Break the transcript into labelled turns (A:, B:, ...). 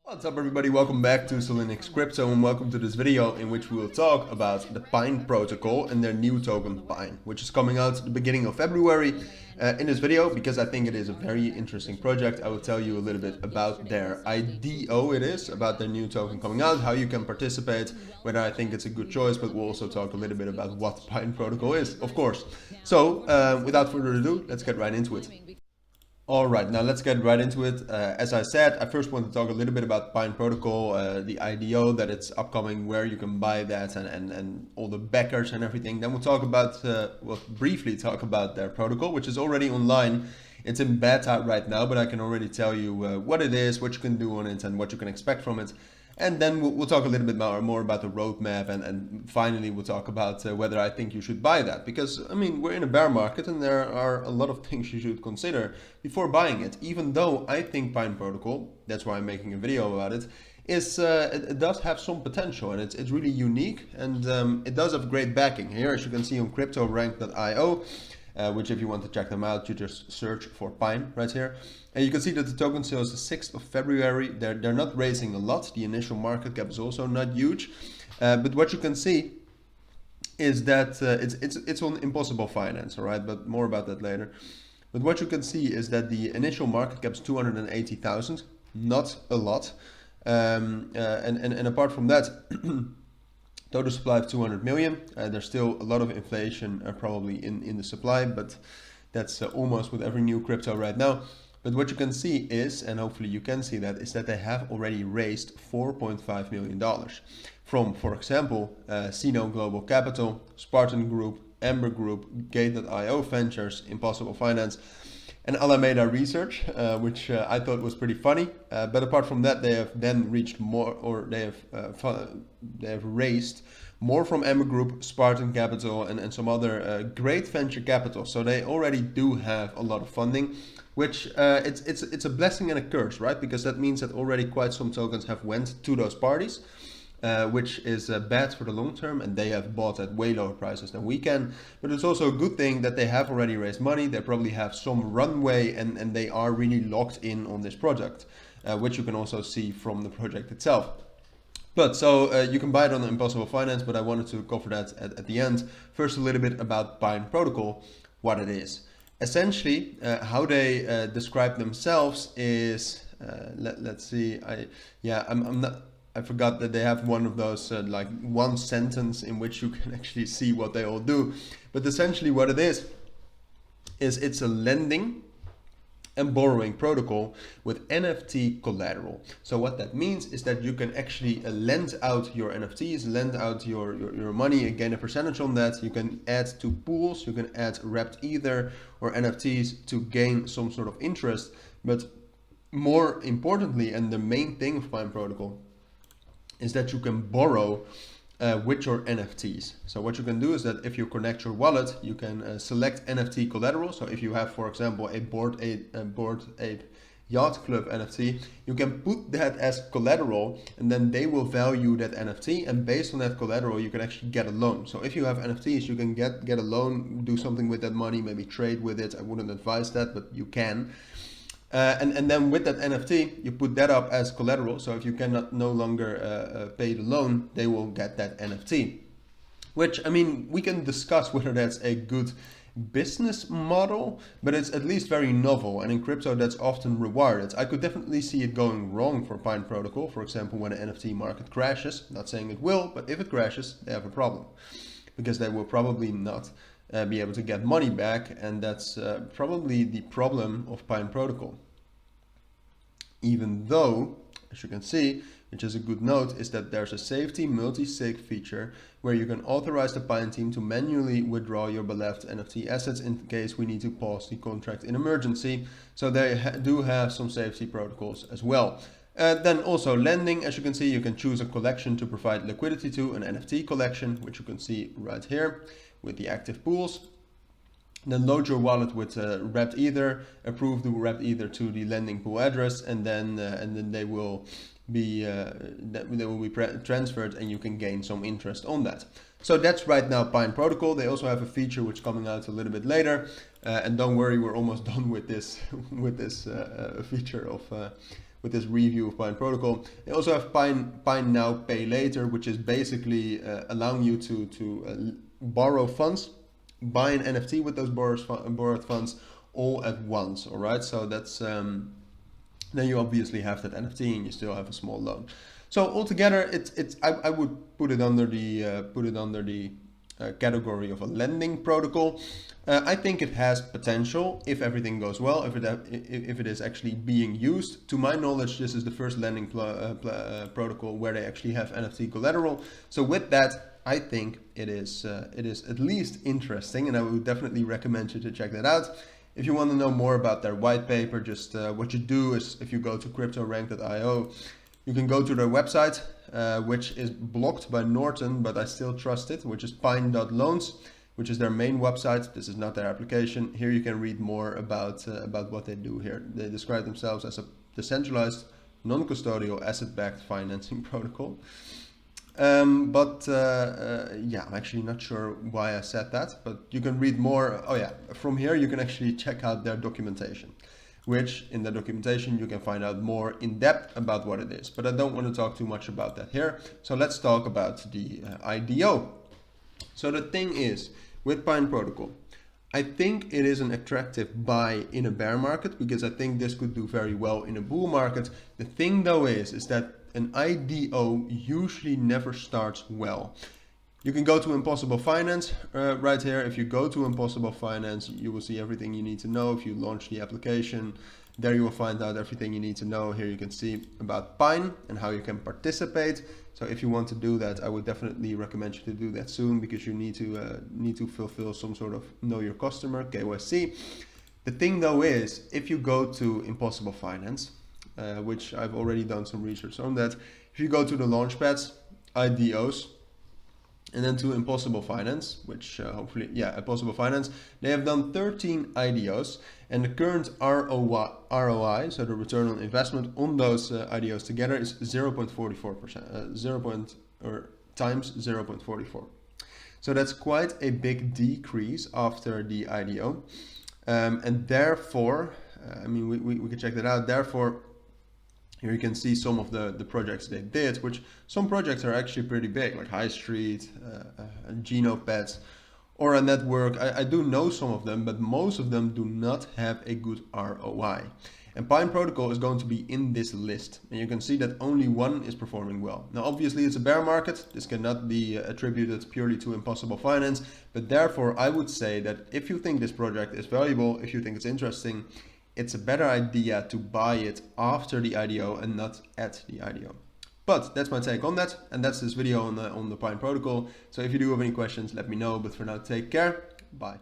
A: What's up everybody, welcome back to cilinixfxcapital and welcome to this video in which we will talk about the Pine protocol and their new token Pine, which is coming out at the beginning of February. In this video, because I think it is a very interesting project, I will tell you a little bit about their IDO, about their new token coming out, how you can participate, whether I think it's a good choice, but we'll also talk a little bit about what Pine protocol is, of course. So without further ado, let's get right into it. Alright, now let's get right into it. As I said, I first want to talk a little bit about Pine Protocol, the IDO, that it's upcoming, where you can buy that, and all the backers and everything. Then we'll talk about, briefly talk about their protocol, which is already online. It's in beta right now, but I can already tell you what it is, what you can do on it, and what you can expect from it. And then we'll talk a little bit more about the roadmap, and finally we'll talk about whether I think you should buy that. Because, I mean, we're in a bear market and there are a lot of things you should consider before buying it. Even though I think Pine Protocol, that's why I'm making a video about it, it does have some potential, and it's really unique, and it does have great backing. Here, as you can see on cryptorank.io, which if you want to check them out, you just search for Pine right here. And you can see that the token sale is the 6th of February. They're not raising a lot. The initial market cap is also not huge. But what you can see is that it's on Impossible Finance, all right? But more about that later. But what you can see is that the initial market cap is 280,000, not a lot. And apart from that, total supply of 200 million. There's still a lot of inflation probably in the supply, but that's almost with every new crypto right now. But what you can see is, and hopefully you can see that, is that they have already raised $4.5 million from, for example, Sino Global Capital, Spartan Group, Amber Group, Gate.io Ventures, Impossible Finance, and Alameda Research, which I thought was pretty funny. But apart from that, they have then reached more, or they have raised more from Amber Group, Spartan Capital, and some other great venture capital. So they already do have a lot of funding, which it's a blessing and a curse, right? Because that means that already quite some tokens have went to those parties. Which is bad for the long term, and they have bought at way lower prices than we can. But it's also a good thing that they have already raised money. They probably have some runway, and they are really locked in on this project, which you can also see from the project itself. But so you can buy it on Impossible Finance, but I wanted to cover that at the end. First, a little bit about Pine Protocol, what it is. Essentially, how they describe themselves is, let's see, I forgot that they have one of those like one sentence in which you can actually see what they all do. But essentially what it is it's a lending and borrowing protocol with NFT collateral. So what that means is that you can actually lend out your NFTs, lend out your money and gain a percentage on that. You can add to pools, you can add wrapped Ether or NFTs to gain some sort of interest. But more importantly, and the main thing of Pine Protocol, is that you can borrow with your NFTs. So what you can do is that if you connect your wallet, you can select NFT collateral. So if you have, for example, a Bored Ape Yacht Club NFT, you can put that as collateral, and then they will value that NFT, and based on that collateral you can actually get a loan. So if you have NFTs, you can get a loan, do something with that money, maybe trade with it. I wouldn't advise that, but you can. And then with that NFT, you put that up as collateral. So if you cannot no longer pay the loan, they will get that NFT. Which, I mean, we can discuss whether that's a good business model, but it's at least very novel. And in crypto, that's often rewarded. I could definitely see it going wrong for Pine Protocol. For example, when the NFT market crashes, not saying it will, but if it crashes, they have a problem. Because they will probably not be able to get money back, and that's probably the problem of Pine Protocol. Even though, as you can see, which is a good note, is that there's a safety multi-sig feature where you can authorize the Pine team to manually withdraw your beloved NFT assets in case we need to pause the contract in emergency. So they do have some safety protocols as well. Then also lending, as you can see, you can choose a collection to provide liquidity to, an NFT collection, which you can see right here with the active pools. Then load your wallet with wrapped Ether, approve the wrapped Ether to the lending pool address, and then they will be transferred, and you can gain some interest on that. So that's right now Pine Protocol. They also have a feature which is coming out a little bit later, and don't worry, we're almost done with this feature of with this review of Pine Protocol. They also have Pine Now Pay Later, which is basically allowing you to borrow funds, buy an NFT with those borrowed funds all at once. All right, so that's then you obviously have that NFT and you still have a small loan. So altogether, I would put it under the category of a lending protocol. I think it has potential if everything goes well, if it is actually being used. To my knowledge, this is the first lending protocol where they actually have NFT collateral. So with that, I think it is at least interesting, and I would definitely recommend you to check that out. If you want to know more about their white paper, just what you do is if you go to cryptorank.io, you can go to their website, which is blocked by Norton, but I still trust it, which is pine.loans, which is their main website. This is not their application. Here you can read more about what they do here. They describe themselves as a decentralized, non-custodial, asset-backed financing protocol. Yeah, I'm actually not sure why I said that, but you can read more. Oh yeah, from here you can actually check out their documentation, which in the documentation you can find out more in depth about what it is. But I don't want to talk too much about that here. So let's talk about the IDO. So the thing is, with Pine Protocol, I think it is an attractive buy in a bear market because I think this could do very well in a bull market. The thing though is that an IDO usually never starts well. You can go to Impossible Finance right here. If you go to Impossible Finance, you will see everything you need to know. If you launch the application, there you will find out everything you need to know. Here you can see about Pine and how you can participate. So if you want to do that, I would definitely recommend you to do that soon because you need to fulfill some sort of know your customer, KYC. The thing though is, if you go to Impossible Finance, which I've already done some research on that, if you go to the launchpads, IDOs, and then to Impossible Finance, which Impossible Finance, they have done 13 IDOs, and the current ROI, so the return on investment on those IDOs together is 0.44%, times 0.44. So that's quite a big decrease after the IDO, and therefore, I mean, we can check that out. Therefore, here you can see some of the projects they did, which some projects are actually pretty big, like High Street, Genopets, or a network. I do know some of them, but most of them do not have a good ROI. And Pine Protocol is going to be in this list. And you can see that only one is performing well. Now, obviously, it's a bear market. This cannot be attributed purely to Impossible Finance. But therefore, I would say that if you think this project is valuable, if you think it's interesting, it's a better idea to buy it after the IDO and not at the IDO. But that's my take on that, and that's this video on the Pine Protocol. So if you do have any questions, let me know. But for now, take care. Bye.